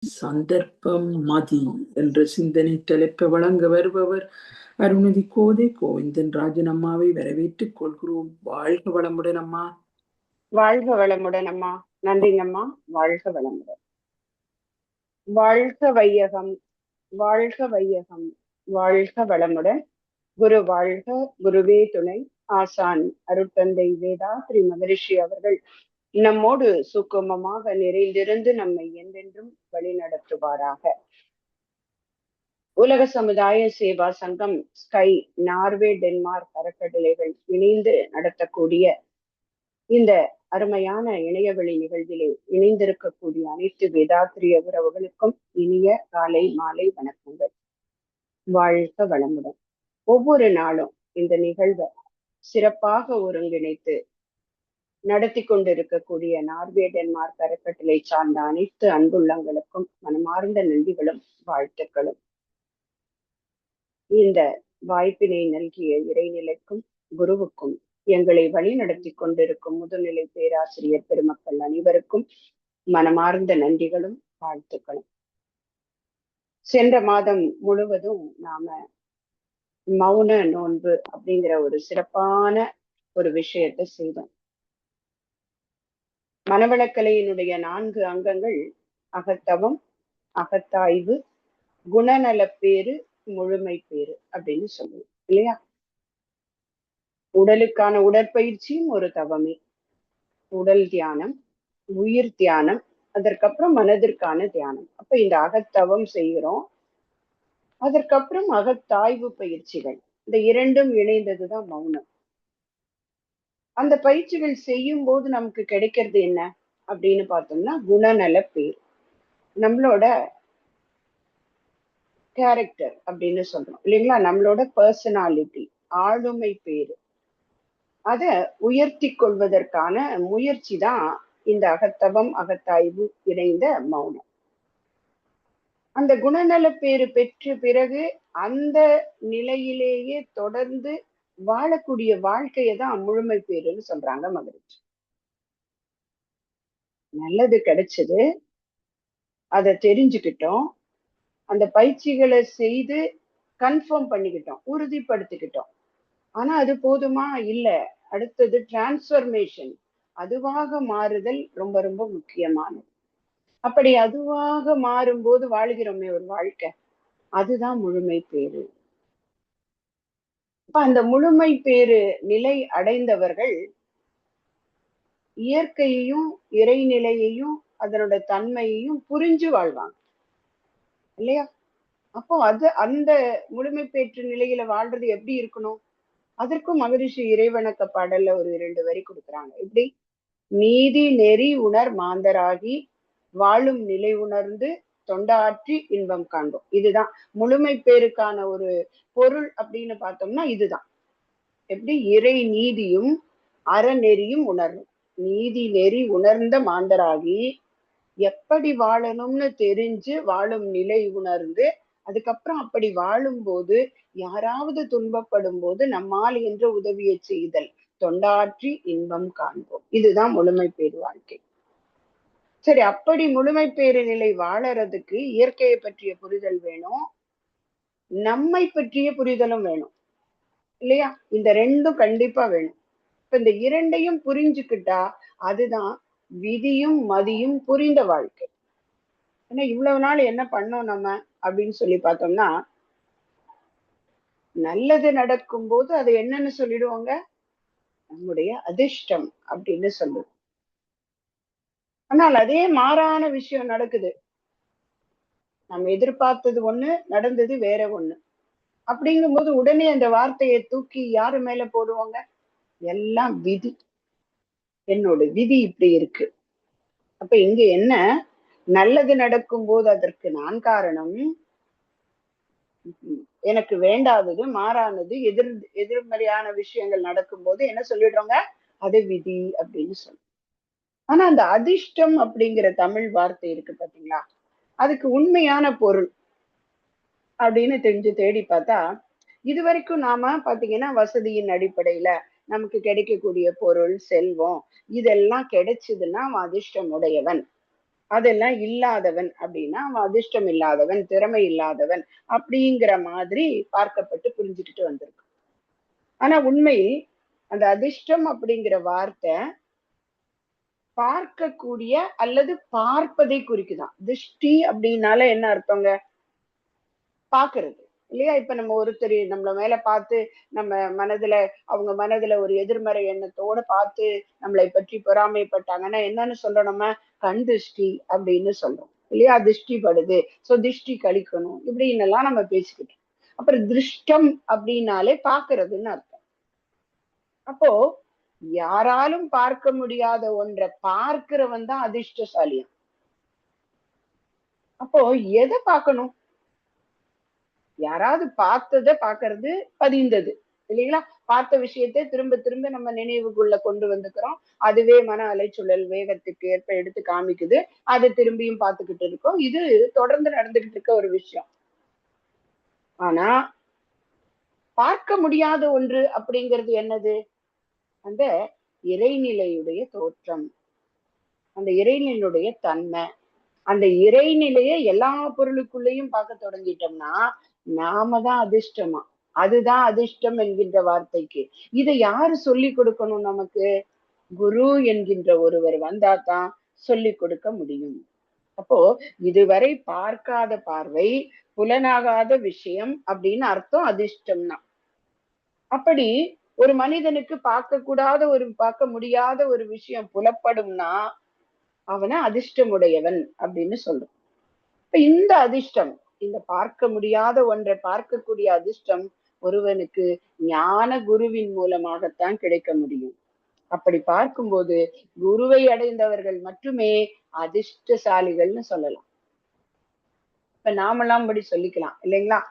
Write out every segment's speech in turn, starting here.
சந்தர்ப்பம் மதி என்ற சிந்தனை தலைப்பை வழங்க வருபவர் அருணதி கோதை கோவிந்தன் ராஜன் அம்மாவை வரவேற்றுக் கொள்கிறோம். வாழ்க வளமுடன் அம்மா. வாழ்க வளமுடன் அம்மா. நன்றிங்கம்மா. வாழ்க வளமுடன். வாழ்க வையகம், வாழ்க வையகம், வாழ்க வளமுடன். குரு வாழ்க, குருவே துணை. ஆசான் அருட்தந்தை வேதாத்ரி மகரிஷி அவர்கள் நம்மோடு சுக்குமமாக நிறைந்திருந்து நம்மை என்றென்றும் வழி நடத்துவாராக. உலக சமுதாய சேவா சங்கம், ஸ்கை, நார்வே, டென்மார்க் அறக்கட்டளைகள் இணைந்து நடத்தக்கூடிய இந்த அருமையான இணையவழி நிகழ்விலே இணைந்திருக்கக்கூடிய அனைத்து வேதாத்திரிய உறவுகளுக்கும் இனிய காலை மாலை வணக்கங்கள். வாழ்க வளமுடன். ஒவ்வொரு நாளும் இந்த நிகழ்வை சிறப்பாக ஒருங்கிணைத்து நடத்தி கொண்டிருக்கக்கூடிய நார்வே டென்மார்க் அறக்கட்டளை சார்ந்த அனைத்து அன்புள்ளங்களுக்கும் மனமார்ந்த நன்றிகளும் வாழ்த்துக்களும். இந்த வாய்ப்பினை நல்கிய இறைநிலைக்கும் குருவுக்கும் எங்களை வழி நடத்தி கொண்டிருக்கும் முதுநிலை பேராசிரியர் பெருமக்கள் அனைவருக்கும் மனமார்ந்த நன்றிகளும் வாழ்த்துக்களும். சென்ற மாதம் முழுவதும் நாம மௌன நோன்பு அப்படிங்கிற ஒரு சிறப்பான ஒரு விஷயத்தை செய்தோம். மனவளக்கலையினுடைய 4 அங்கங்கள் அகத்தவம், அகத்தாய்வு, குணநலப்பேறு, முழுமை பேறு அப்படின்னு சொல்லுவோம் இல்லையா? உடலுக்கான உடற்பயிற்சியும் ஒரு தவமே. உடல் தியானம், உயிர் தியானம், அதற்கப்புறம் மனதிற்கான தியானம். அப்ப இந்த அகத்தவம் செய்கிறோம், அதற்கப்புறம் அகத்தாய்வு பயிற்சிகள். இந்த இரண்டும் இணைந்ததுதான் மௌனம். அந்த பயிற்சிகள் செய்யும் போது நமக்கு கிடைக்கிறது என்ன அப்படின்னு பார்த்தோம்னா குணநல பேர். நம்மளோட கேரக்டர் அப்படின்னு சொல்றோம் இல்லைங்களா? நம்மளோட பர்சனாலிட்டி, ஆளுமை பேரு. அதை உயர்த்தி கொள்வதற்கான முயற்சி தான் இந்த அகத்தவம் அகத்தாய்வு இணைந்த மௌனம். அந்த குணநல பேறு பெற்ற பிறகு அந்த நிலையிலேயே தொடர்ந்து வாழக்கூடிய வாழ்க்கையை தான் முழுமை பேருன்னு சொல்றாங்க மகிழ்ச்சி. நல்லது கிடைச்சது, அதை தெரிஞ்சுக்கிட்டோம், அந்த பயிற்சிகளை செய்து கன்ஃபார்ம் பண்ணிக்கிட்டோம், உறுதிப்படுத்திக்கிட்டோம். ஆனா அது போதுமா? இல்ல, அடுத்தது டிரான்ஸ்ஃபர்மேஷன், அதுவாக மாறுதல் ரொம்ப ரொம்ப முக்கியமானது. அப்படி அதுவாக மாறும்போது வாழ்கிறோமே ஒரு வாழ்க்கை, அதுதான் முழுமை பேரு. அப்ப அந்த முழுமை பேரு நிலை அடைந்தவர்கள் இயற்கையையும் இறைநிலையையும் அதனோட தன்மையையும் புரிஞ்சு வாழ்வாங்க இல்லையா? அப்போ அது அந்த முழுமை பெற்ற நிலையில வாழ்றது எப்படி இருக்கணும்? அதற்கும் மகரிஷி இறைவணக்க பாடல்ல ஒரு 2 வரி கொடுக்குறாங்க. எப்படி? நீதி நெறி உணர் மாந்தராகி வாழும் நிலை உணர்ந்து தொண்டாற்றி இன்பம் காண்போம். இதுதான் முழுமை பேருக்கான ஒரு பொருள் அப்படின்னு பார்த்தோம்னா இதுதான். எப்படி? இறை நீதியும் அறநெறியும் உணரணும். நீதி நெறி உணர்ந்த மாந்தராகி எப்படி வாழணும்னு தெரிஞ்சு வாழும் நிலை உணர்ந்து, அதுக்கப்புறம் அப்படி வாழும் போது யாராவது துன்பப்படும் போது நம்மால் என்ற உதவியை செய்தல், தொண்டாற்றி இன்பம் காண்போம். இதுதான் முழுமை பேறு வாழ்க்கை. சரி, அப்படி முழுமை பேறு நிலை வாழறதுக்கு இயற்கையை பற்றிய புரிதல் வேணும், நம்மை பற்றிய புரிதலும் வேணும் இல்லையா? இந்த ரெண்டும் கண்டிப்பா வேணும். இப்ப இந்த இரண்டையும் புரிஞ்சுக்கிட்டா அதுதான் விதியும் மதியும் புரிந்த வாழ்க்கை. ஏன்னா இவ்வளவு நாள் என்ன பண்ணோம் நம்ம அப்படின்னு சொல்லி பார்த்தோம்னா, நல்லது நடக்கும் போது அது என்னன்னு சொல்லிடுவாங்க, நம்முடைய அதிர்ஷ்டம் அப்படின்னு சொல்லுவோம். ஆனால் அதே மாறான விஷயம் நடக்குது, நம்ம எதிர்பார்த்தது ஒண்ணு, நடந்தது வேற ஒண்ணு. அப்படிங்கும்போது உடனே அந்த வார்த்தையை தூக்கி யாரு மேல போடுவாங்க? எல்லாம் விதி, என்னோட விதி இப்படி இருக்கு. அப்ப இங்க என்ன, நல்லது நடக்கும் போது அதற்கு நான் காரணம், எனக்கு வேண்டாதது மாறானது எதிர்மறையான விஷயங்கள் நடக்கும் போது என்ன சொல்லிடுறோங்க, அது விதி அப்படின்னு சொல்லுவோம். ஆனா அந்த அதிர்ஷ்டம் அப்படிங்கிற தமிழ் வார்த்தை இருக்கு பாத்தீங்களா, அதுக்கு உண்மையான பொருள் அப்படின்னு தெரிஞ்சு தேடி பார்த்தா, இது வரைக்கும் நாம பாத்தீங்கன்னா வசதியின் அடிப்படையில நமக்கு கிடைக்கக்கூடிய பொருள், செல்வம் இதெல்லாம் கிடைச்சதுன்னா அவன் அதிர்ஷ்டம் உடையவன் அதெல்லாம் இல்லாதவன் அப்படின்னா அவன் அதிர்ஷ்டம் இல்லாதவன், திறமை இல்லாதவன் அப்படிங்கிற மாதிரி பார்க்கப்பட்டு புரிஞ்சுக்கிட்டு வந்திருக்கு. ஆனா உண்மையில் அந்த அதிர்ஷ்டம் அப்படிங்கிற வார்த்தை பார்க்கக்கூடிய அல்லது பார்ப்பதை குறிக்குதான். திருஷ்டி அப்படின்னால என்ன அர்த்தங்க? பாக்குறது இல்லையா? இப்ப நம்ம ஒருத்தர் நம்மள மேல பார்த்து நம்ம மனதுல அவங்க மனதுல ஒரு எதிர்மறை எண்ணத்தோட பார்த்து நம்மளை பற்றி பொறாமைப்பட்டாங்கன்னா என்னன்னு சொல்றோம்? நம்ம கண் திருஷ்டி அப்படின்னு சொல்றோம் இல்லையா? திருஷ்டி படுது, சோ திருஷ்டி கழிக்கணும் இப்படின்னு எல்லாம் நம்ம பேசிக்கிட்டோம். அப்புறம் திருஷ்டம் அப்படின்னாலே பாக்குறதுன்னு அர்த்தம். அப்போ யாராலும் பார்க்க முடியாத ஒன்றை பார்க்கிறவன் தான் அதிர்ஷ்டசாலியம். அப்போ எதை பார்க்கணும்? யாராவது பார்த்ததை பாக்குறது பதிந்தது இல்லைங்களா? பார்த்த விஷயத்தை திரும்ப திரும்ப நம்ம நினைவுக்குள்ள கொண்டு வந்துக்கிறோம். அதுவே மன அலைச்சூழல் வேகத்துக்கு ஏற்ப எடுத்து காமிக்குது. அதை திரும்பியும் பார்த்துக்கிட்டு இருக்கோம். இது தொடர்ந்து நடந்துகிட்டு இருக்க ஒரு விஷயம். ஆனா பார்க்க முடியாத ஒன்று அப்படிங்கிறது என்னது? அந்த இறைநிலையுடைய தோற்றம், அந்த இறைநிலையுடைய தன்மை. அந்த இறைநிலையை எல்லா பொருளுக்குள்ளேயும் பார்க்க தொடங்கிட்டோம்னா நாம தான் அதிர்ஷ்டமா. அதுதான் அதிர்ஷ்டம் என்கின்ற வார்த்தைக்கு. இதை யாரு சொல்லி கொடுக்கணும் நமக்கு? குரு என்கின்ற ஒருவர் வந்தாதான் சொல்லி கொடுக்க முடியும். அப்போ இதுவரை பார்க்காத பார்வை, புலனாகாத விஷயம் அப்படின்னு அர்த்தம் அதிர்ஷ்டம்னா. அப்படி ஒரு மனிதனுக்கு பார்க்க முடியாத ஒரு விஷயம் புலப்படும்னா அவனை அதிர்ஷ்டமுடையவன் அப்படின்னு சொல்றோம். இப்ப இந்த அதிர்ஷ்டம், இந்த பார்க்க முடியாத ஒன்றை பார்க்கக்கூடிய அதிர்ஷ்டம் ஒருவனுக்கு ஞான குருவின் மூலமாகத்தான் கிடைக்க முடியும். அப்படி பார்க்கும்போது குருவை அடைந்தவர்கள் மட்டுமே அதிர்ஷ்டசாலிகள்னு சொல்லலாம். இப்ப நாமெல்லாம் படி சொல்லிக்கலாம் இல்லைங்களா?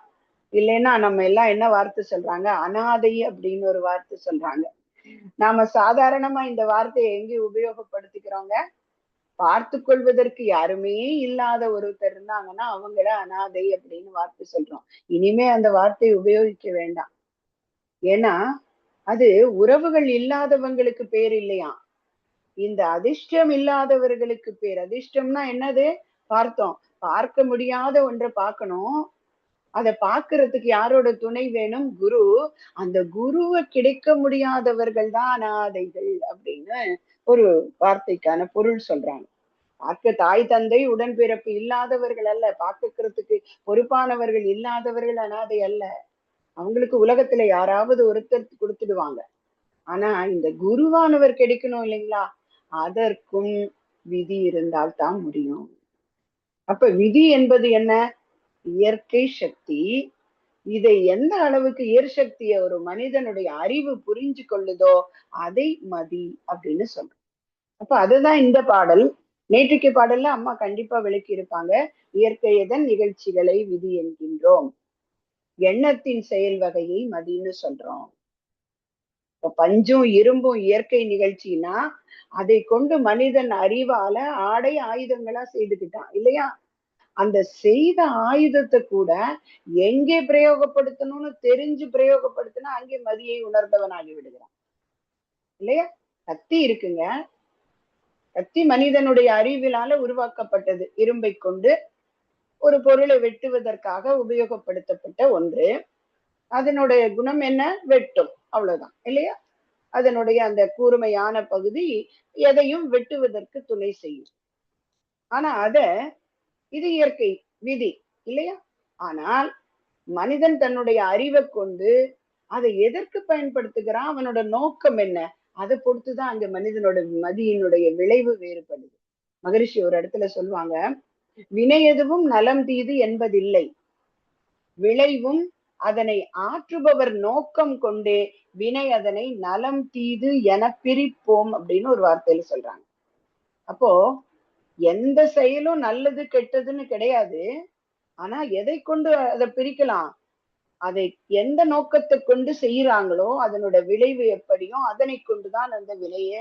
இல்லைன்னா நம்ம எல்லாம் என்ன வார்த்தை சொல்றாங்க? அனாதை அப்படின்னு ஒரு வார்த்தை சொல்றாங்க. நாம சாதாரணமா இந்த வார்த்தையை எங்க உபயோகப்படுத்திக்கிறோங்க? பார்த்து கொள்வதற்கு யாருமே இல்லாத ஒருத்தர் இருந்தாங்கன்னா அவங்கள அனாதை அப்படின்னு வார்த்தை சொல்றோம். இனிமே அந்த வார்த்தையை உபயோகிக்க வேண்டாம். ஏன்னா அது உறவுகள் இல்லாதவங்களுக்கு பேர் இல்லையா? இந்த அதிர்ஷ்டம் இல்லாதவர்களுக்கு பேர். அதிர்ஷ்டம்னா என்னது? பார்த்தோம். பார்க்க முடியாத ஒன்றை பார்க்கணும். அதை பார்க்கறதுக்கு யாரோட துணை வேணும்? குரு. அந்த குருவை கிடைக்க முடியாதவர்கள் தான் அனாதைகள் அப்படின்னு ஒரு வார்த்தைக்கான பொருள் சொல்றாங்க. பார்க்க தாய் தந்தை உடன்பிறப்பு இல்லாதவர்கள் அல்ல, பார்க்கிறதுக்கு பொறுப்பானவர்கள் இல்லாதவர்கள் அனாதை அல்ல. அவங்களுக்கு உலகத்துல யாராவது ஒருத்தர் கொடுத்துடுவாங்க. ஆனா இந்த குருவானவர் கிடைக்கணும் இல்லைங்களா? அதற்கும் விதி இருந்தால் தான் முடியும். அப்ப விதி என்பது என்ன? இயற்கை சக்தி. இதை எந்த அளவுக்கு இயற்சக்திய ஒரு மனிதனுடைய அறிவு புரிஞ்சு கொள்ளுதோ அதை மதி அப்படின்னு சொல்றோம். அப்ப அதுதான் இந்த பாடல். நேற்றுக்கு பாடல்ல அம்மா கண்டிப்பா விளக்கி இருப்பாங்க. இயற்கையதன் நிகழ்ச்சிகளை விதி என்கின்றோம், எண்ணத்தின் செயல் வகையை மதின்னு சொல்றோம். இப்ப பஞ்சும் இரும்பும் இயற்கை நிகழ்ச்சினா அதை கொண்டு மனிதன் அறிவால ஆடை ஆயுதங்களா செய்துக்கிட்டான் இல்லையா? அந்த செய்த ஆயுதத்தை கூட எங்கே பிரயோகப்படுத்தணும்னு தெரிஞ்சு பிரயோகப்படுத்தினா அங்கே மதியை உணர்ந்தவன் ஆகி விடுகிறான் இல்லையா? கத்தி இருக்குங்க. கத்தி மனிதனுடைய அறிவிலால உருவாக்கப்பட்டது. இரும்பை கொண்டு ஒரு பொருளை வெட்டுவதற்காக உபயோகப்படுத்தப்பட்ட ஒன்று. அதனுடைய குணம் என்ன? வெட்டும், அவ்வளவுதான் இல்லையா? அதனுடைய அந்த கூர்மையான பகுதி எதையும் வெட்டுவதற்கு துணை செய்யும். ஆனா இது இயற்கை விதி இல்லையா? ஆனால் மனிதன் தன்னுடைய அறிவை கொண்டு அதை எதற்கு பயன்படுத்துகிறான்? அவனோட நோக்கம் என்ன? அதை பொறுத்துதான் அங்க மனிதனோட மதியினுடைய விளைவு வேறுபடுது. மகரிஷி ஒரு இடத்துல சொல்லுவாங்க, வினை எதுவும் நலம் தீது என்பதில்லை, விளைவும் அதனை ஆற்றுபவர் நோக்கம் கொண்டே வினை அதனை நலம் தீது என பிரிப்போம் அப்படின்னு ஒரு வார்த்தையில சொல்றாங்க. அப்போ எந்த செயலும் நல்லது கெட்டதுன்னு கிடையாது. ஆனா எதை கொண்டு அதை பிரிக்கலாம்? அதை எந்த நோக்கத்தை கொண்டு செய்யறாங்களோ அதனோட விளைவு எப்படியும் அதனை கொண்டுதான் அந்த விலைய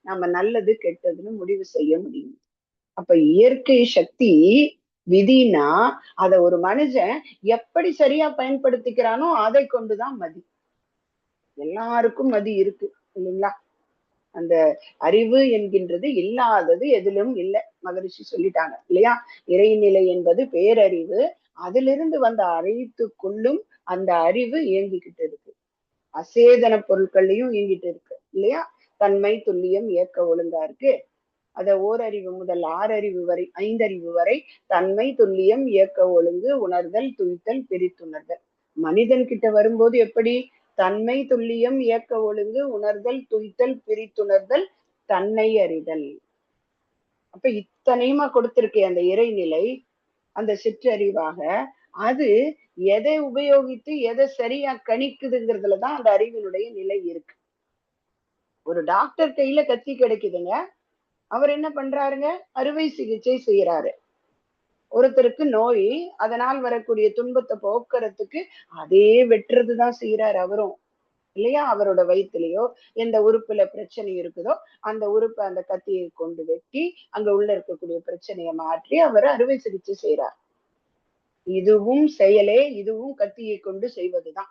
நம்ம நல்லது கெட்டதுன்னு முடிவு செய்ய முடியும். அப்ப இயற்கை சக்தி விதினா அத ஒரு மனுஷன் எப்படி சரியா பயன்படுத்திக்கிறானோ அதை கொண்டுதான் மதி. எல்லாருக்கும் மதி இருக்கு இல்லைங்களா? அந்த அறிவு என்கின்றது இல்லாதது எதிலும் இல்லை, மகரிஷி சொல்லிட்டாங்க இல்லையா? இறைநிலை என்பது பேரறிவு. அதிலிருந்து வந்த அழைத்து கொள்ளும் அந்த அறிவு இயங்கிக்கிட்டு இருக்கு, அசேதன பொருட்கள்லயும் இயங்கிட்டு இருக்கு இல்லையா? தன்மை துல்லியம் இயக்க ஒழுங்கா இருக்கு. அத ஓரறிவு முதல் ஆறறிவு வரை, ஐந்தறிவு வரை தன்மை துல்லியம் இயக்க ஒழுங்கு உணர்தல் துய்த்தல் பிரித்துணர்தல். மனிதன் கிட்ட வரும்போது எப்படி? தன்மை துல்லியம் இயக்க ஒழுங்கு உணர்தல் துய்த்தல் பிரித்துணர்தல் தன்னை அறிதல். அப்ப இத்தனையுமா கொடுத்திருக்கே அந்த இறைநிலை, அந்த சிற்றறிவாக. அது எதை உபயோகித்து எதை சரியா கணிக்குதுங்கிறதுலதான் அந்த அறிவினுடைய நிலை இருக்கு. ஒரு டாக்டர் கையில கத்தி கிடைக்குதுங்க, அவர் என்ன பண்றாருங்க? அறுவை சிகிச்சை செய்யறாரு. ஒருத்தருக்கு நோய், அதனால் வரக்கூடிய துன்பத்தை போக்குறதுக்கு அதே வெட்டுறதுதான் செய்யறாரு அவரும் இல்லையா? அவரோட வயிற்றுலயோ எந்த உறுப்புல பிரச்சனை இருக்குதோ அந்த உறுப்பை அந்த கத்தியை கொண்டு வெட்டி அங்க உள்ள இருக்கக்கூடிய பிரச்சனையை மாற்றி அவர் அறுவை சிகிச்சை செய்யறார். இதுவும் செயலே, இதுவும் கத்தியை கொண்டு செய்வதுதான்.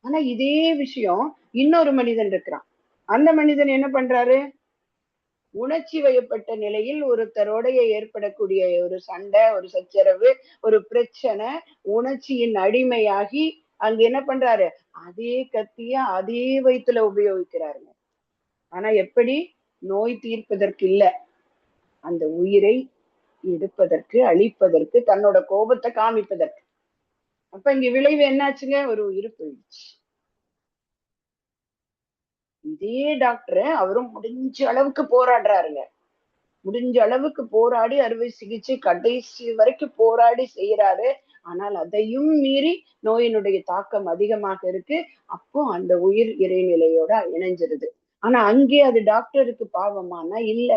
ஆனா இதே விஷயம் இன்னொரு மனிதன் இருக்கிறான். அந்த மனிதன் என்ன பண்றாரு? உணர்ச்சி வயப்பட்ட நிலையில் ஒருத்தரோடைய ஏற்படக்கூடிய ஒரு சண்டை, ஒரு சச்சரவு, ஒரு பிரச்சனை, உணர்ச்சியின் அடிமையாகி அங்க என்ன பண்றாரு? அதே கத்திய அதே வயிற்றுல உபயோகிக்கிறாருங்க. ஆனா எப்படி? நோய் தீர்ப்பதற்கு இல்ல, அந்த உயிரை எடுப்பதற்கு, அழிப்பதற்கு, தன்னோட கோபத்தை காமிப்பதற்கு. அப்ப இங்க விளைவு என்னாச்சுங்க? ஒரு உயிர் போயிடுச்சு. இதே டாக்டர் அவரும் முடிஞ்ச அளவுக்கு போராடுறாருங்க. முடிஞ்ச அளவுக்கு போராடி அறுவை சிகிச்சை கடைசி வரைக்கும் போராடி செய்யறாரு. ஆனால் அதையும் மீறி நோயினுடைய தாக்கம் அதிகமாக இருக்கு. அப்போ அந்த உயிர் இறைநிலையோட இணைஞ்சிருது. ஆனா அங்கே அது டாக்டருக்கு பாவமானா இல்ல,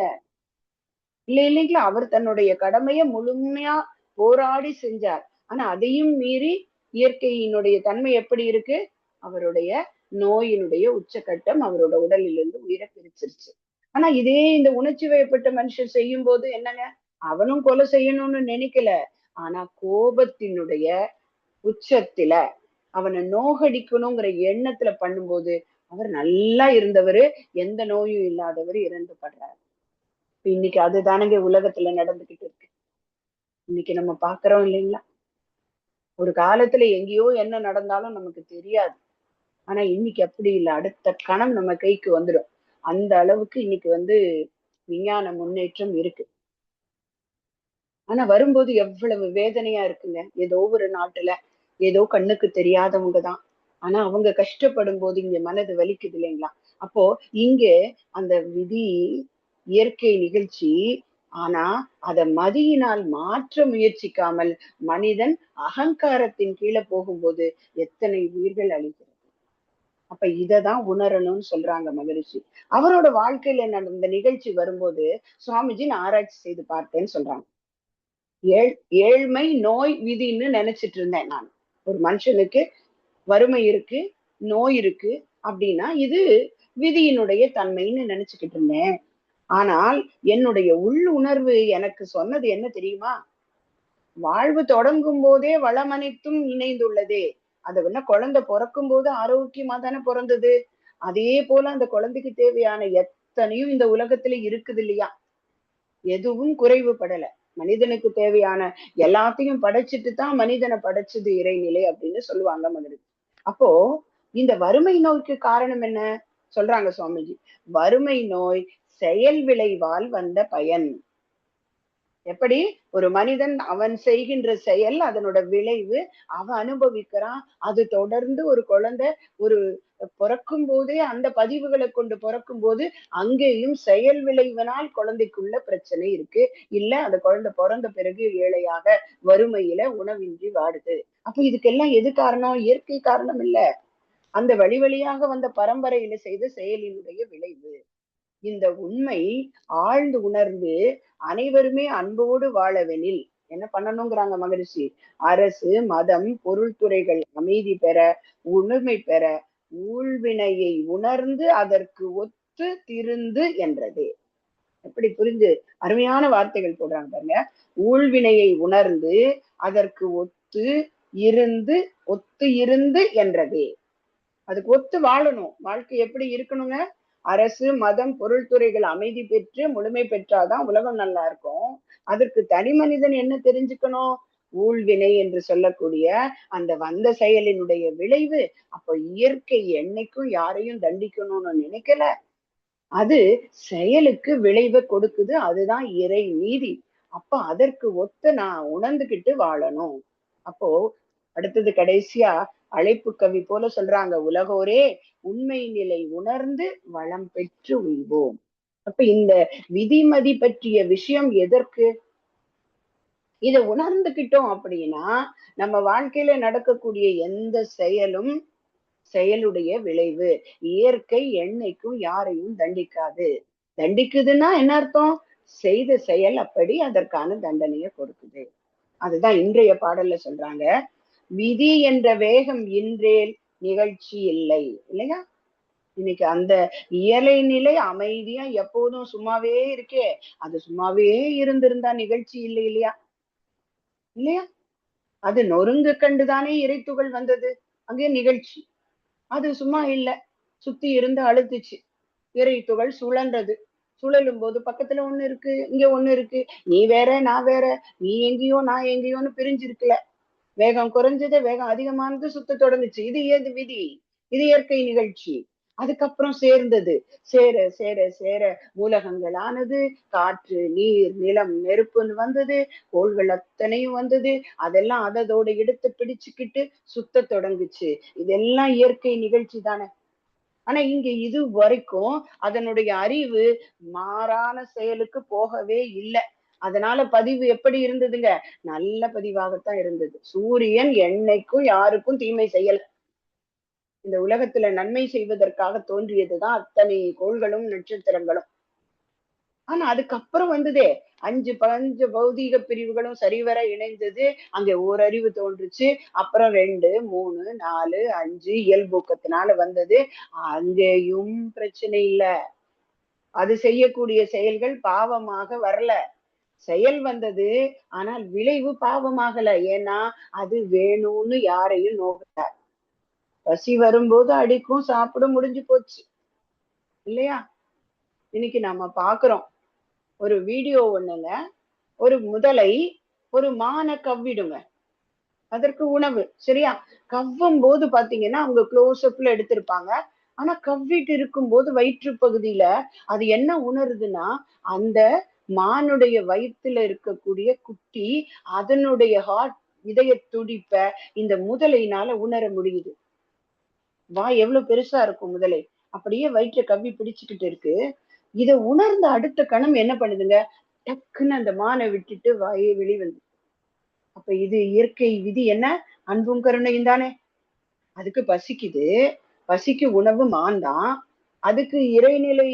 இல்லைங்களா? அவர் தன்னுடைய கடமையை முழுமையா போராடி செஞ்சார். ஆனா அதையும் மீறி இயற்கையினுடைய தன்மை எப்படி இருக்கு? அவருடைய நோயினுடைய உச்சகட்டம் அவரோட உடலிலிருந்து உயிரை பிரிச்சிருச்சு. ஆனா இதே இந்த உணர்ச்சி வயப்பட்ட மனுஷன் செய்யும் போது என்னங்க? அவனும் கொலை செய்யணும்னு நினைக்கல. ஆனா கோபத்தினுடைய உச்சத்துல அவனை நோகடிக்கணுங்கிற எண்ணத்துல பண்ணும்போது அவர் நல்லா இருந்தவரு, எந்த நோயும் இல்லாதவர் இறந்து படுறாரு. இன்னைக்கு அதுதானங்க உலகத்துல நடந்துகிட்டு இருக்கு. இன்னைக்கு நம்ம பாக்குறோம் இல்லைங்களா? ஒரு காலத்துல எங்கேயோ என்ன நடந்தாலும் நமக்கு தெரியாது. ஆனா இன்னைக்கு அப்படி இல்லை, அடுத்த கணம் நம்ம கைக்கு வந்துடும். அந்த அளவுக்கு இன்னைக்கு விஞ்ஞான முன்னேற்றம் இருக்கு. ஆனா வரும்போது எவ்வளவு வேதனையா இருக்குங்க. ஏதோ ஒரு நாட்டுல ஏதோ கண்ணுக்கு தெரியாதவங்க தான், ஆனா அவங்க கஷ்டப்படும் போது இங்க மனது வலிக்குது இல்லைங்களா? அப்போ இங்க அந்த விதி, இயற்கை நிகழ்ச்சி, ஆனா அத மதியினால் மாற்ற முயற்சிக்காமல் மனிதன் அகங்காரத்தின் கீழே போகும்போது எத்தனை உயிர்கள் அழிகிறது. அப்ப இததான் உணரணும்னு சொல்றாங்க மகரிஷி. அவரோட வாழ்க்கையில நடந்த நிகழ்ச்சி வரும்போது சுவாமிஜி நான் ஆராய்ச்சி செய்து பார்த்தேன்னு சொல்றாங்க. ஏழ்மை நோய் விதின்னு நினைச்சிட்டு இருந்தேன் நான். ஒரு மனுஷனுக்கு வறுமை இருக்கு, நோய் இருக்கு அப்படின்னா இது விதியினுடைய தன்மைன்னு நினைச்சுக்கிட்டு இருந்தேன். ஆனால் என்னுடைய உள் உணர்வு எனக்கு சொன்னது என்ன தெரியுமா? வாழ்வு தொடங்கும் போதே வளமனைத்தும் இணைந்துள்ளதே. அது குழந்தை பிறக்கும் போது ஆரோக்கியமா தானே பிறந்தது. அதே போல அந்த குழந்தைக்கு தேவையான எத்தனையும் இந்த உலகத்துல இருக்குது இல்லையா? எதுவும் குறைவுபடல. மனிதனுக்கு தேவையான எல்லாத்தையும் படைச்சிட்டு தான் மனிதனை படைச்சது இறைநிலை அப்படின்னு சொல்லுவாங்க மனிதன். அப்போ இந்த வறுமை நோய்க்கு காரணம் என்ன சொல்றாங்க சுவாமிஜி? வறுமை நோய் செயல் விளைவால் வந்த பயன். எப்படி? ஒரு மனிதன் அவன் செய்கின்ற செயல், அதனோட விளைவு அவன் அனுபவிக்கிறான். அது தொடர்ந்து ஒரு குழந்தை ஒரு பிறக்கும் போதே அந்த பதிவுகளை கொண்டு பிறக்கும் போது அங்கேயும் செயல் விளைவினால் குழந்தைக்குள்ள பிரச்சனை இருக்கு. இல்ல அந்த குழந்தை பிறந்த பிறகு ஏழையாக வறுமையில உணவின்றி வாடுது. அப்ப இதுக்கெல்லாம் எது காரணம்? இயற்கை காரணம் இல்ல, அந்த வழி வழியாக வந்த பரம்பரையில செய்த செயலினுடைய விளைவு. இந்த உண்மை ஆழ்ந்து உணர்ந்து அனைவருமே அன்போடு வாழவெனில் என்ன பண்ணணுங்கிறாங்க மகரிஷி? அரசு மதம் பொருள்துறைகள் அமைதி பெற, உண்மை பெற, ஊழ்வினையை உணர்ந்து அதற்கு ஒத்து திருந்து என்றது. எப்படி புரிஞ்சு அருமையான வார்த்தைகள் போடுறாங்க பாருங்க. ஊழ்வினையை உணர்ந்து அதற்கு ஒத்து இருந்து, ஒத்து இருந்து என்றதே. அதுக்கு ஒத்து வாழணும். வாழ்க்கை எப்படி இருக்கணுங்க? அரசு, மதம், பொருள்துறைகள் அமைதி பெற்று முழுமை பெற்றாதான் உலகம் நல்லா இருக்கும். அதற்கு தனி மனிதன் என்ன தெரிஞ்சுக்கணும்? ஊழ்வினை என்று சொல்லக்கூடிய அந்த வந்த செயலினுடைய விளைவு. அப்ப இயற்கை என்னைக்கும் யாரையும் தண்டிக்கணும்னு நினைக்கல. அது செயலுக்கு விளைவை கொடுக்குது. அதுதான் இறை நீதி. அப்ப அதற்கு ஒத்த நான் உணர்ந்துகிட்டு வாழணும். அப்போ அடுத்தது கடைசியா அழைப்பு கவி போல சொல்றாங்க, உலகோரே உண்மை நிலை உணர்ந்து வளம் பெற்று உய்வோம். அப்ப இந்த விதிமதி பற்றிய விஷயம் எதற்கு? இதை உணர்ந்துகிட்டோம் அப்படின்னா நம்ம வாழ்க்கையில நடக்கக்கூடிய எந்த செயலும் செயலுடைய விளைவு. இயற்கை என்னைக்கும் யாரையும் தண்டிக்காது. தண்டிக்குதுன்னா என்ன அர்த்தம்? செய்த செயல் அப்படி அதற்கான தண்டனையை கொடுக்குது. அதுதான் இன்றைய பாடல்ல சொல்றாங்க, விதி என்ற வேகம் இன்றேல் நிகழ்ச்சி இல்லை. இல்லையா? இன்னைக்கு அந்த இயலை நிலை அமைதியா எப்போதும் சும்மாவே இருக்கே, அது சும்மாவே இருந்திருந்தா நிகழ்ச்சி இல்லை இல்லையா? இல்லையா? அது நொறுங்கு கண்டுதானே இறைத்துகள் வந்தது, அங்கே நிகழ்ச்சி. அது சும்மா இல்ல, சுத்தி இருந்து அழுத்துச்சு. இறை துகள் சுழன்றது. சுழலும் போது பக்கத்துல ஒண்ணு இருக்கு, இங்க ஒண்ணு இருக்கு. நீ வேற நான் வேற, நீ எங்கேயோ நான் எங்கேயோன்னு பிரிஞ்சிருக்கல. வேகம் குறைஞ்சது, வேகம் அதிகமானது, சுத்த தொடங்குச்சு. இது ஏது விதி? இது இயற்கை நிகழ்ச்சி. அதுக்கப்புறம் சேர்ந்தது. சேர சேர சேர மூலகங்கள் ஆனது. காற்று, நீர், நிலம், நெருப்புன்னு வந்தது. கோள்கள் அத்தனையும் வந்தது. அதெல்லாம் அதோட எடுத்து பிடிச்சுக்கிட்டு சுத்த தொடங்குச்சு. இதெல்லாம் இயற்கை நிகழ்ச்சி தானே. ஆனா இங்க இது வரைக்கும் அதனுடைய அறிவு மாறான செயலுக்கு போகவே இல்லை. அதனால பதிவு எப்படி இருந்ததுங்க? நல்ல பதிவாகத்தான் இருந்தது. சூரியன் என்னைக்கும் யாருக்கும் தீமை செய்யல. இந்த உலகத்துல நன்மை செய்வதற்காக தோன்றியதுதான் அத்தனை கோள்களும் நட்சத்திரங்களும். ஆனா அதுக்கப்புறம் வந்ததே அஞ்சு பஞ்ச பௌதீக பிரிவுகளும் சரிவர இணைந்தது. அங்க ஓரறிவு தோன்றுச்சு. அப்புறம் 2, 3, 4, 5 இயல்பூக்கத்தினால வந்தது. அங்கேயும் பிரச்சனை இல்ல. அது செய்யக்கூடிய செயல்கள் பாவமாக வரல. செயல் வந்தது, ஆனால் விளைவு பாவமாகல. ஏன்னா அது வேணும்னு யாரையும் நோக்கல. பசி வரும்போது அடிக்கும், சாப்பிட முடிஞ்சு போச்சு. இல்லையா? இன்னைக்கு நாம பாக்குறோம் ஒரு வீடியோ ஒண்ணுங்க, ஒரு முதலை ஒரு மானை கவ்விடுங்க. அதற்கு உணவு சரியா? கவ்வும் போது பாத்தீங்கன்னா அவங்க க்ளோஸ் அப்ல எடுத்திருப்பாங்க. ஆனா கவ்விட்டு இருக்கும்போது வயிற்று பகுதியில அது என்ன உணருதுன்னா, அந்த மானுடைய வயிற்றுல இருக்கக்கூடிய குட்டி அதனுடைய ஹார்ட் இதய துடிப்ப இந்த முதலையினால உணர முடியுது. வாய் எவ்வளவு பெருசா இருக்கும் முதலை. அப்படியே வயிற்ற கவ்வி பிடிச்சுக்கிட்டு இருக்கு. இதை உணர்ந்த அடுத்த கணம் என்ன பண்ணுதுங்க? டக்குன்னு அந்த மானை விட்டுட்டு வாயை வெளிவந்து. அப்ப இது இயற்கை விதி என்ன? அன்பும் கருணையும் தானே. அதுக்கு பசிக்குது. பசிக்கு உணவு மான் தான். அதுக்கு இறைநிலை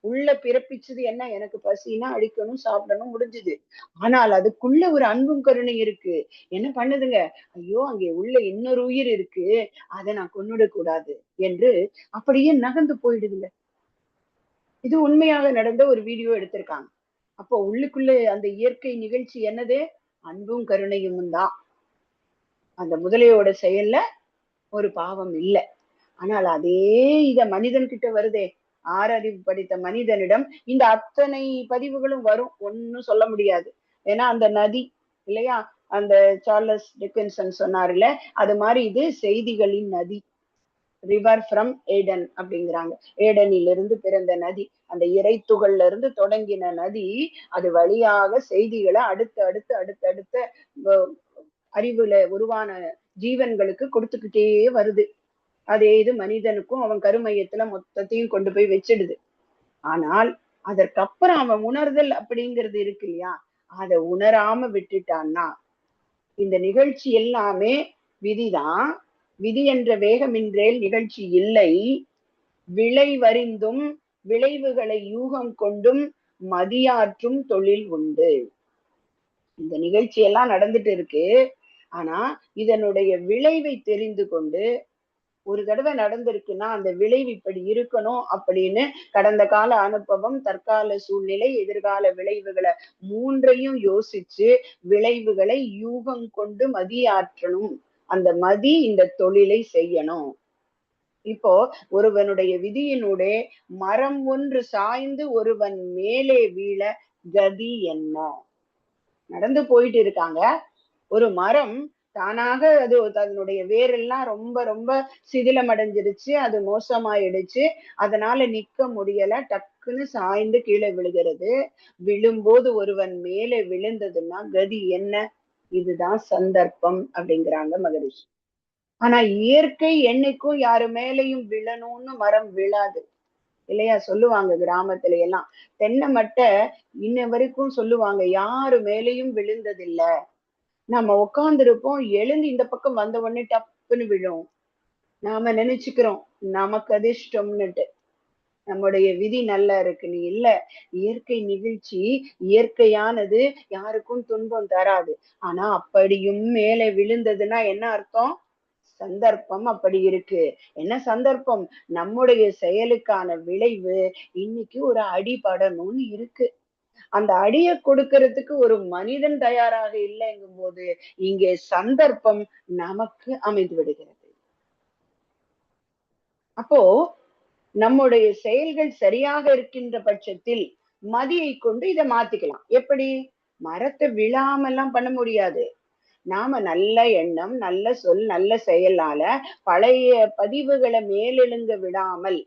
உள்ள பிறப்பிச்சது என்ன? எனக்கு பசினா அடிக்கணும், சாப்பிடணும், முடிஞ்சுது. ஆனால் அதுக்குள்ள ஒரு அன்பும் கருணை இருக்கு. என்ன பண்ணுதுங்க? ஐயோ அங்கே உள்ள இன்னொரு உயிர் இருக்கு, அதை நான் கொன்னுடக் கூடாது என்று அப்படியே நகர்ந்து போயிடுதுங்க. இது உண்மையாக நடந்த ஒரு வீடியோ எடுத்திருக்காங்க. அப்போ உள்ளுக்குள்ள அந்த இயற்கை நிகழ்ச்சி என்னது? அன்பும் கருணையும் தான். அந்த முதலையோட செயல்ல ஒரு பாவம் இல்லை. ஆனால் அதே இத மனிதன் கிட்ட வருதே, ஆறறிவு படித்த மனிதனிடம் இந்த அத்தனை பதிவுகளும் வரும். ஒண்ணும் சொல்ல முடியாது. ஏன்னா அந்த நதி இல்லையா? அந்த சார்லஸ் டிக்கின்சன் சொன்னார்ல, அது மாதிரி இது செய்திகளின் நதி. ரிவர் ஃப்ரம் ஏடன் அப்படிங்கிறாங்க. ஏடனிலிருந்து பிறந்த நதி. அந்த இறைத்துகள்ல இருந்து தொடங்கின நதி, அது வழியாக செய்திகளை அடுத்து அடுத்து அடுத்து அடுத்த அறிவுல உருவான ஜீவன்களுக்கு கொடுத்துக்கிட்டே வருது. அதே இது மனிதனுக்கும் அவன் கருமையத்துல மொத்தத்தையும் கொண்டு போய் வச்சிடுது. ஆனால் அதற்கப்புறம் அவன் உணர்தல் அப்படிங்கிறது இருக்கு இல்லையா? அதை உணராம விட்டுட்டான்னா இந்த நிகழ்ச்சி எல்லாமே விதிதான். விதி என்ற வேகமின்றேல் நிகழ்ச்சி இல்லை. விளைவறிந்தும் விளைவுகளை யூகம் கொண்டும் மதியாற்றும் தொழில் உண்டு. இந்த நிகழ்ச்சி எல்லாம் நடந்துட்டு இருக்கு. ஆனா இதனுடைய விளைவை தெரிந்து கொண்டு ஒரு தடவை நடந்திருக்குன்னா அந்த விளைவு இப்படி இருக்கணும் அப்படின்னு கடந்த கால அனுபவம், தற்கால சூழ்நிலை, எதிர்கால விளைவுகளை மூன்றையும் யோசிச்சு விளைவுகளை யூகம் கொண்டு மதியாற்றணும். அந்த மதி இந்த தொழிலை செய்யணும். இப்போ ஒருவனுடைய விதியினுடைய மரம் ஒன்று சாய்ந்து ஒருவன் மேலே வீழ கதி என்ன? நடந்து போயிட்டு இருக்காங்க, ஒரு மரம் தானாக அது அதனுடைய வேரெல்லாம் ரொம்ப ரொம்ப சிதிலம் அடைஞ்சிருச்சு, அது மோசமாயிடுச்சு, அதனால நிக்க முடியல, டக்குன்னு சாய்ந்து கீழே விழுகிறது. விழும்போது ஒருவன் மேலே விழுந்ததுன்னா கதி என்ன? இதுதான் சந்தர்ப்பம் அப்படிங்கிறாங்க மகரிஷி. ஆனா இயற்கை என்னைக்கும் யாரு மேலையும் விழணும்னு மரம் விழாது இல்லையா? சொல்லுவாங்க கிராமத்துல எல்லாம். தென்னை மட்டை இன்ன வரைக்கும் சொல்லுவாங்க, யாரு மேலையும் விழுந்ததில்ல. நம்ம உட்கார்ந்திருப்போம், எழுந்து இந்த பக்கம் வந்த உடனே டப்புன்னு விழும். நாம நினைச்சுக்கிறோம் நமக்கு அதிர்ஷ்டம்னுட்டு, நம்முடைய விதி நல்லா இருக்குன்னு. இல்ல, இயற்கை நிகழ்ச்சி இயற்கையானது, யாருக்கும் துன்பம் தராது. ஆனா அப்படியும் மேலே விழுந்ததுன்னா என்ன அர்த்தம்? சந்தர்ப்பம் அப்படி இருக்கு. என்ன சந்தர்ப்பம்? நம்முடைய செயலுக்கான விளைவு இன்னைக்கு ஒரு அடிபடணும்னு இருக்கு. அந்த அடிய கொடுக்கறதுக்கு ஒரு மனிதன் தயாராக இல்லைங்கும் போது இங்கே சந்தர்ப்பம் நமக்கு அமைந்து விடுகிறது. அப்போ நம்முடைய செயல்கள் சரியாக இருக்கின்ற பட்சத்தில் மதியை கொண்டு இதை மாத்திக்கலாம். எப்படி? மரத்தை விழாமல்லாம் பண்ண முடியாது. நாம நல்ல எண்ணம், நல்ல சொல், நல்ல செயலால பழைய பதிவுகளை மேலெழுங்க விடாமல்,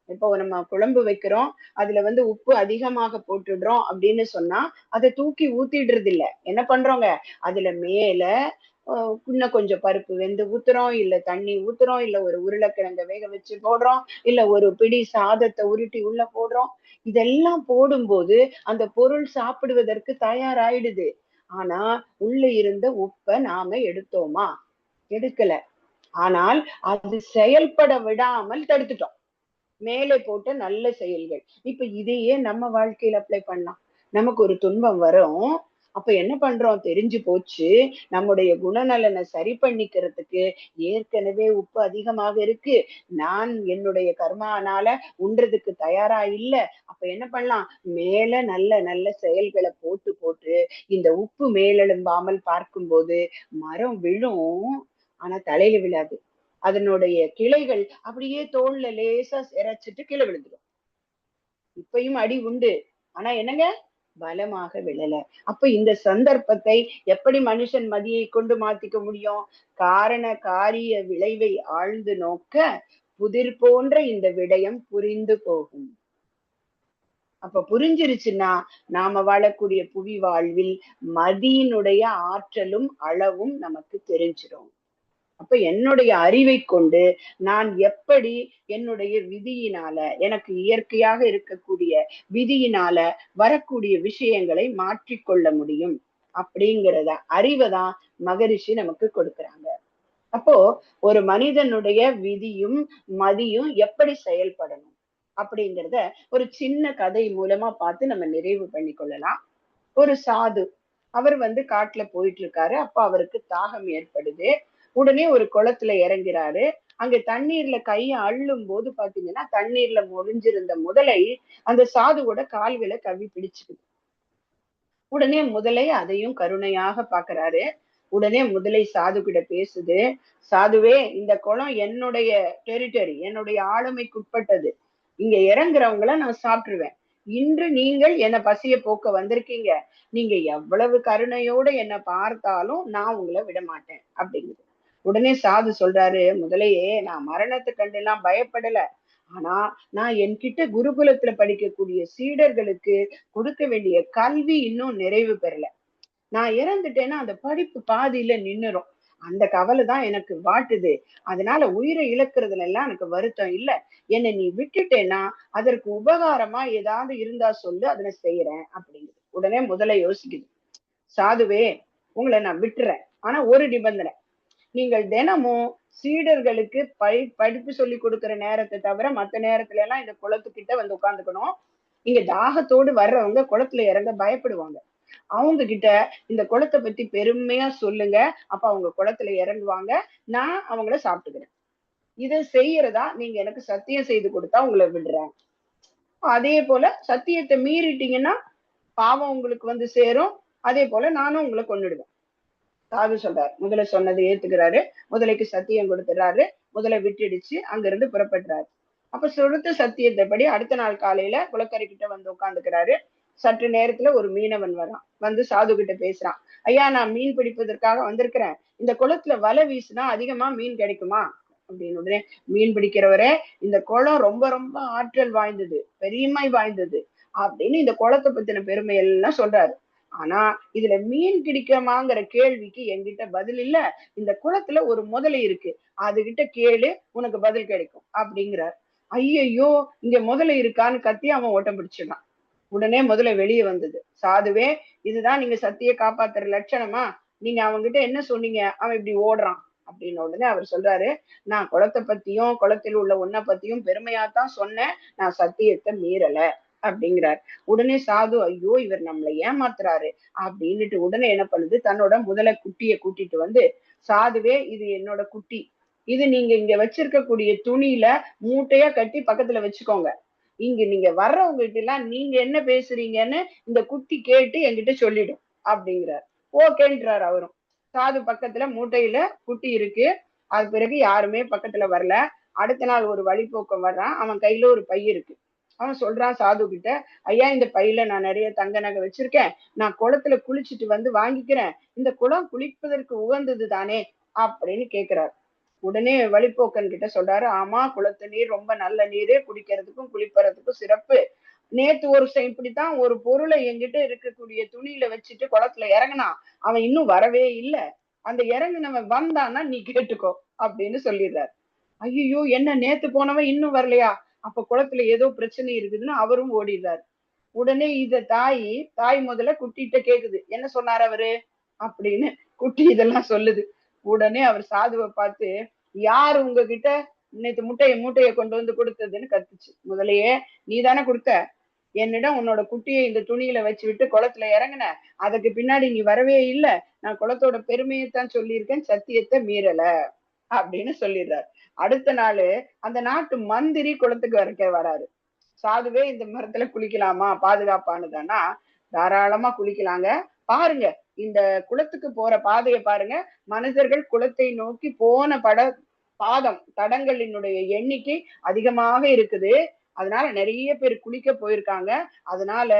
இப்போ நம்ம குழம்பு வைக்கிறோம், அதுல உப்பு அதிகமாக போட்டுடுறோம் அப்படின்னு சொன்னா அதை தூக்கி ஊத்திடுறது இல்ல. என்ன பண்றோங்க, அதுல மேல இன்னும் கொஞ்சம் பருப்பு வெந்து ஊத்துறோம், இல்ல தண்ணி ஊத்துறோம், இல்ல ஒரு உருளைக்கிழங்க வேக வச்சு போடுறோம், இல்ல ஒரு பிடி சாதத்தை உருட்டி உள்ள போடுறோம். இதெல்லாம் போடும்போது அந்த பொருள் சாப்பிடுவதற்கு தயாராயிடுது. ஆனா உள்ள இருந்த உப்பை நாம எடுத்தோமா? எடுக்கல. ஆனால் அது செயல்பட விடாமல் தடுத்துட்டோம். மேலே போட்ட நல்ல செயல்கள். இப்ப இதையே நம்ம வாழ்க்கையில அப்ளை பண்ணலாம். நமக்கு ஒரு துன்பம் வரும். அப்ப என்ன பண்றோம்? தெரிஞ்சு போச்சு. நம்முடைய குணநலனை சரி பண்ணிக்கிறதுக்கு ஏற்கனவே உப்பு அதிகமாக இருக்கு. நான் என்னுடைய கர்மானால உண்றதுக்கு தயாரா இல்ல. அப்ப என்ன பண்ணலாம்? மேல நல்ல நல்ல செயல்களை போட்டு போட்டு இந்த உப்பு மேலெழும்பாமல் பார்க்கும்போது மரம் விழும். ஆனா தலையில விழாது. அதனுடைய கிளைகள் அப்படியே தோல்ல லேசா இறைச்சிட்டு கீழே விழுந்துடும். இப்பயும் அடி உண்டு. ஆனா என்னங்க, பலமாக விழல. அப்ப இந்த சந்தர்ப்பத்தை எப்படி மனுஷன் மதியை கொண்டு மாத்திக்க முடியும்? காரண காரிய விளைவை ஆழ்ந்து நோக்க புதிர் போன்ற இந்த விடயம் புரிந்து போகும். அப்ப புரிஞ்சிருச்சுன்னா நாம வாழக்கூடிய புவி வாழ்வில் மதியினுடைய ஆற்றலும் அளவும் நமக்கு தெரிஞ்சிடும். அப்ப என்னுடைய அறிவை கொண்டு நான் எப்படி என்னுடைய விதியினால, எனக்கு இயற்கையாக இருக்கக்கூடிய விதியினால வரக்கூடிய விஷயங்களை மாற்றிக்கொள்ள முடியும் அப்படிங்கிறத அறிவைதான் மகரிஷி நமக்கு கொடுக்குறாங்க. அப்போ ஒரு மனிதனுடைய விதியும் மதியும் எப்படி செயல்படணும் அப்படிங்கிறத ஒரு சின்ன கதை மூலமா பார்த்து நம்ம நிறைவு பண்ணி கொள்ளலாம். ஒரு சாது, அவர் காட்டுல போயிட்டு இருக்காரு. அப்ப அவருக்கு தாகம் ஏற்படுது. உடனே ஒரு குளத்துல இறங்கிறாரு. அங்க தண்ணீர்ல கைய அள்ளும் போது பாத்தீங்கன்னா தண்ணீர்ல ஒளிஞ்சிருந்த முதலை அந்த சாதுவோட கால்களை கவ்வி பிடிச்சுக்குது. உடனே முதலை அதையும் கருணையாக பாக்குறாரு. உடனே முதலை சாது கிட்ட பேசுது. சாதுவே, இந்த குளம் என்னுடைய டெரிட்டரி, என்னுடைய ஆளுமைக்குட்பட்டது. இங்க இறங்குறவங்கள நான் சாப்பிட்டுருவேன். இன்று நீங்கள் என்ன பசிய போக்க வந்திருக்கீங்க. நீங்க எவ்வளவு கருணையோட என்ன பார்த்தாலும் நான் உங்களை விட மாட்டேன் அப்படிங்குது. உடனே சாது சொல்றாரு, முதலையே, நான் மரணத்தை கண்டு எல்லாம் பயப்படல. ஆனா நான் என்கிட்ட குருகுலத்துல படிக்கக்கூடிய சீடர்களுக்கு கொடுக்க வேண்டிய கல்வி இன்னும் நிறைவு பெறல. நான் இறந்துட்டேன்னா அந்த படிப்பு பாதியில நின்னுரும். அந்த கவலை தான் எனக்கு வாட்டுது. அதனால உயிரை இழக்கிறதுல எல்லாம் எனக்கு வருத்தம் இல்ல. என்னை நீ விட்டுட்டேன்னா அதற்கு உபகாரமா ஏதாவது இருந்தா சொல்லு, அதை செய்யறேன் அப்படிங்குது. உடனே முதல்ல யோசிக்குது. சாதுவே, உங்களை நான் விட்டுறேன். ஆனா ஒரு நிபந்தனை. நீங்கள் தினமும் சீடர்களுக்கு படிப்பு சொல்லி கொடுக்கிற நேரத்தை தவிர மத்த நேரத்துல எல்லாம் இந்த குளத்துக்கிட்ட உட்கார்ந்துக்கணும். இங்க தாகத்தோடு வர்றவங்க குளத்துல இறங்க பயப்படுவாங்க. அவங்க கிட்ட இந்த குளத்தை பத்தி பெருமையா சொல்லுங்க. அப்ப அவங்க குளத்துல இறங்குவாங்க. நான் அவங்கள சாப்பிட்டுக்கிறேன். இதை செய்யறதா நீங்க எனக்கு சத்தியம் செய்து கொடுத்தா உங்களை விடுறேன். அதே போல சத்தியத்தை மீறிட்டீங்கன்னா பாவம் உங்களுக்கு சேரும். அதே போல நானும் உங்களை கொன்னுடுவேன். சாது சொல்றாரு. முதல்ல சொன்னதை ஏத்துக்கிறாரு. முதலைக்கு சத்தியம் கொடுத்துறாரு. முதல்ல விட்டுடுச்சு அங்கிருந்து புறப்படுறாரு. அப்ப சொடுத்த சத்தியத்தைப்படி அடுத்த நாள் காலையில குளக்கரை கிட்ட வந்து உட்காந்துக்கிறாரு. சற்று நேரத்துல ஒரு மீனவன் வரான், வந்து சாது கிட்ட பேசுறான். ஐயா, நான் மீன் பிடிப்பதற்காக வந்திருக்கிறேன், இந்த குளத்துல வலை வீசினா அதிகமா மீன் கிடைக்குமா அப்படின்னு. உடனே மீன் பிடிக்கிறவரே, இந்த குளம் ரொம்ப ரொம்ப ஆற்றல் வாய்ந்தது, பெருமை வாய்ந்தது அப்படின்னு இந்த குளத்தை பத்தின பெருமை எல்லாம் சொல்றாரு. ஆனா இதுல மீன் கிடைக்குமாங்கிற கேள்விக்கு என்கிட்ட பதில் இல்ல. இந்த குளத்துல ஒரு முதலை இருக்கு, அதுகிட்ட கேளு, உனக்கு பதில் கிடைக்கும் அப்படிங்கிறார். ஐயையோ, இங்க முதலை இருக்கான்னு கத்தி அவன் ஓட்டம் பிடிச்சிடான். உடனே முதல்ல வெளியே வந்தது. சாதுவே, இதுதான் நீங்க சத்திய காப்பாத்துற லட்சணமா? நீங்க அவன்கிட்ட என்ன சொன்னீங்க, அவன் இப்படி ஓடுறான் அப்படின்னு. உடனே அவர் சொல்றாரு, நான் குளத்தை பத்தியும் குளத்தில் உள்ள உன்னை பத்தியும் பெருமையாத்தான் சொன்னேன், நான் சத்தியத்தை மீறல அப்படிங்கிறார். உடனே சாது, ஐயோ இவர் நம்மளை ஏமாத்துறாரு அப்படின்னுட்டு உடனே என்ன பண்ணுது, தன்னோட முதல குட்டியை கூட்டிட்டு வந்து, சாதுவே இது என்னோட குட்டி, இது நீங்க இங்க வச்சிருக்கக்கூடிய துணியில மூட்டையா கட்டி பக்கத்துல வச்சுக்கோங்க, இங்க நீங்க வர்றவங்ககிட்ட எல்லாம் நீங்க என்ன பேசுறீங்கன்னு இந்த குட்டி கேட்டு என்கிட்ட சொல்லிடும் அப்படிங்கிறார். ஓகேன்றார் அவரும். சாது பக்கத்துல மூட்டையில குட்டி இருக்கு. அது பிறகு யாருமே பக்கத்துல வரல. அடுத்த நாள் ஒரு வழிபோக்கம் வர்றான், அவன் கையில ஒரு பை இருக்கு. அவன் சொல்றான் சாது கிட்ட, ஐயா இந்த பையில நான் நிறைய தங்க நகை வச்சிருக்கேன், நான் குளத்துல குளிச்சுட்டு வந்து வாங்கிக்கிறேன், இந்த குளம் குளிப்பதற்கு உகந்தது தானே அப்படின்னு கேட்கிறார். உடனே வழிபோக்கன் கிட்ட சொல்றாரு, ஆமா குளத்து நீர் ரொம்ப நல்ல நீரு, குடிக்கிறதுக்கும் குளிப்பறதுக்கும் சிறப்பு. நேத்து ஒரு இப்படித்தான் ஒரு பொருளை என்கிட்ட இருக்கக்கூடிய துணியில வச்சுட்டு குளத்துல இறங்கினான், அவன் இன்னும் வரவே இல்லை, அந்த இறங்குனவன் வந்தான்னா நீ கேட்டுக்கோ அப்படின்னு சொல்லிடுறாரு. ஐயோ, என்ன நேத்து போனவன் இன்னும் வரலையா, அப்ப குளத்துல ஏதோ பிரச்சனை இருக்குதுன்னு அவரும் ஓடிடுறாரு. உடனே இத தாய் முதல்ல குட்டிகிட்ட கேக்குது, என்ன சொன்னார் அவரு அப்படின்னு. குட்டி இதெல்லாம் சொல்லுது. உடனே அவர் சாதுவை பார்த்து, யார் உங்ககிட்ட நேத்து மூட்டையை கொண்டு வந்து கொடுத்ததுன்னு கத்துச்சு. முதலையே, நீ தானே கொடுத்த, என்னிடம் உன்னோட குட்டியை இந்த துணியில வச்சு விட்டு குளத்துல இறங்குன, அதுக்கு பின்னாடி நீ வரவே இல்லை, நான் குளத்தோட பெருமையைத்தான் சொல்லியிருக்கேன், சத்தியத்தை மீறல அப்படின்னு சொல்லிடுறாரு. அடுத்த நாள் அந்த நாட்டு மந்திரி குளத்துக்கு வராரு. சாதுவே இந்த மரத்துல குளிக்கலாமா, பாதுகாப்பானதானா? தாராளமா குளிக்கலாங்க, பாருங்க இந்த குளத்துக்கு போற பாதையை பாருங்க, மனிதர்கள் குளத்தை நோக்கி போன பாதம் தடங்களினுடைய எண்ணிக்கை அதிகமாக இருக்குது, அதனால நிறைய பேர் குளிக்க போயிருக்காங்க, அதனால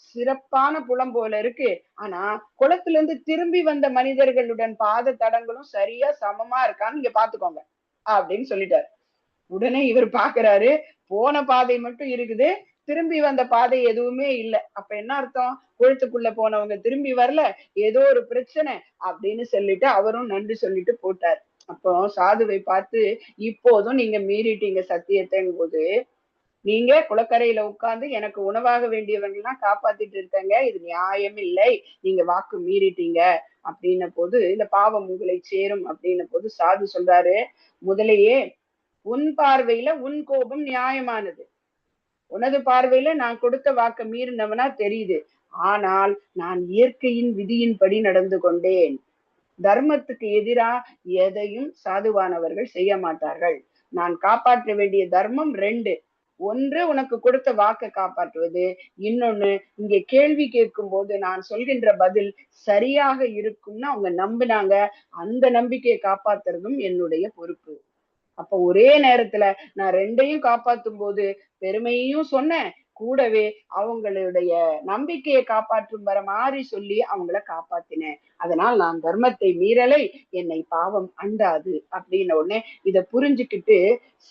சிறப்பான புலம் போல இருக்கு. ஆனா குளத்துல இருந்து திரும்பி வந்த மனிதர்களுடன் பாத தடங்களும் சரியா சமமா இருக்கான்னு இங்க பாத்துக்கோங்க அப்படின்னு சொல்லிட்டாரு. உடனே இவர் பாக்குறாரு, போன பாதை மட்டும் இருக்குது, திரும்பி வந்த பாதை எதுவுமே இல்லை. அப்ப என்ன அர்த்தம், குளத்துக்குள்ள போனவங்க திரும்பி வரல, ஏதோ ஒரு பிரச்சனை அப்படின்னு சொல்லிட்டு அவரும் நன்றி சொல்லிட்டு போட்டார். அப்போ சாதுவை பார்த்து, இப்போதும் நீங்க மீறிட்டீங்க சத்தியத்தைங்கும் போது, நீங்க குளக்கரையில உட்கார்ந்து எனக்கு உணவாக வேண்டியவங்கெல்லாம் காப்பாத்திட்டு இருக்காங்க, இது நியாயம் இல்லை, நீங்க வாக்கு மீறிட்டீங்க அப்படின்ன போது இந்த பாவம் உங்களை சேரும் அப்படின்ன போது சாது சொல்றாரு, முதலையே, உன் பார்வையில உன் கோபம் நியாயமானது, உனது பார்வையில நான் கொடுத்த வாக்க மீறினவனா தெரியுது, ஆனால் நான் இயற்கையின் விதியின்படி நடந்து கொண்டேன், தர்மத்துக்கு எதிரா எதையும் சாதுவானவர்கள் செய்ய மாட்டார்கள். நான் காப்பாற்ற வேண்டிய தர்மம் 2, ஒன்று உனக்கு கொடுத்த வாக்கை காப்பாற்றுவது, இன்னொன்னு இங்க கேள்வி கேட்கும் போது நான் சொல்கின்ற பதில் சரியாக இருக்கும்னு அவங்க நம்பினாங்க, அந்த நம்பிக்கையை காப்பாத்துறதும் என்னுடைய பொறுப்பு. அப்ப ஒரே நேரத்துல நான் 2ஐயும் காப்பாத்தும் போது பெருமையையும் சொன்னேன், கூடவே அவங்களுடைய நம்பிக்கையை காப்பாற்றும் வர மாதிரி சொல்லி அவங்கள காப்பாத்தினேன், அதனால் நான் தர்மத்தை மீறலை, என்னை பாவம் அண்டாது அப்படின்னு. உடனே இத புரிஞ்சுக்கிட்டு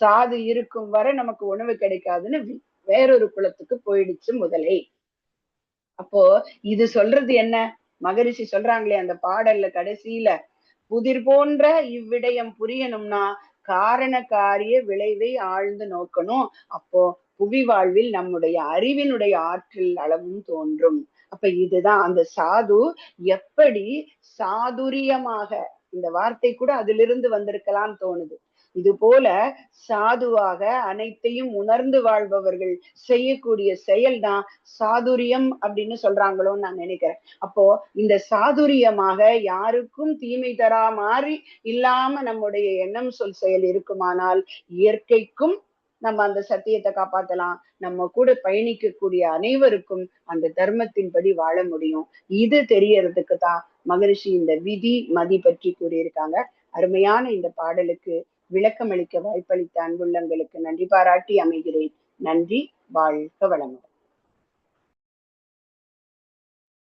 சாது இருக்கும் வரை நமக்கு உணவு கிடைக்காதுன்னு வேறொரு குளத்துக்கு போயிடுச்சு முதலை. அப்போ இது சொல்றது என்ன, மகரிஷி சொல்றாங்களே அந்த பாடல்ல கடைசியில, புதிர் போன்ற இவ்விடயம் புரியணும்னா காரண காரிய விளைவை ஆழ்ந்து நோக்கணும், அப்போ புவி வாழ்வில் நம்முடைய அறிவினுடைய ஆற்றல் அளவும் தோன்றும். அப்ப இதுதான் அந்த சாது எப்படி சாதுரியமாக, இந்த வார்த்தை கூட அதிலிருந்து வந்திருக்கலாம்னு தோணுது, இது போல சாதுவாக அனைத்தையும் உணர்ந்து வாழ்பவர்கள் செய்யக்கூடிய செயல்தான் சாதுரியம் அப்படின்னு சொல்றாங்களோன்னு நான் நினைக்கிறேன். அப்போ இந்த சாதுரியமாக யாருக்கும் தீமை தரா மாதிரி இல்லாம நம்முடைய எண்ணம் சொல் செயல் இருக்குமானால் இயற்கைக்கும் நம்ம அந்த சத்தியத்தை காப்பாத்தலாம், நம்ம கூட பயணிக்கக்கூடிய அனைவருக்கும் அந்த தர்மத்தின்படி வாழ முடியும். இது தெரியறதுக்கு தான் மகரிஷி இந்த விதி மதி பற்றி கூறியிருக்காங்க. அருமையான இந்த பாடலுக்கு விளக்கமளிக்க வாய்ப்பளித்த அன்புள்ளங்களுக்கு நன்றி பாராட்டி அமைகிறேன். நன்றி. வாழ்க வளமுடன்.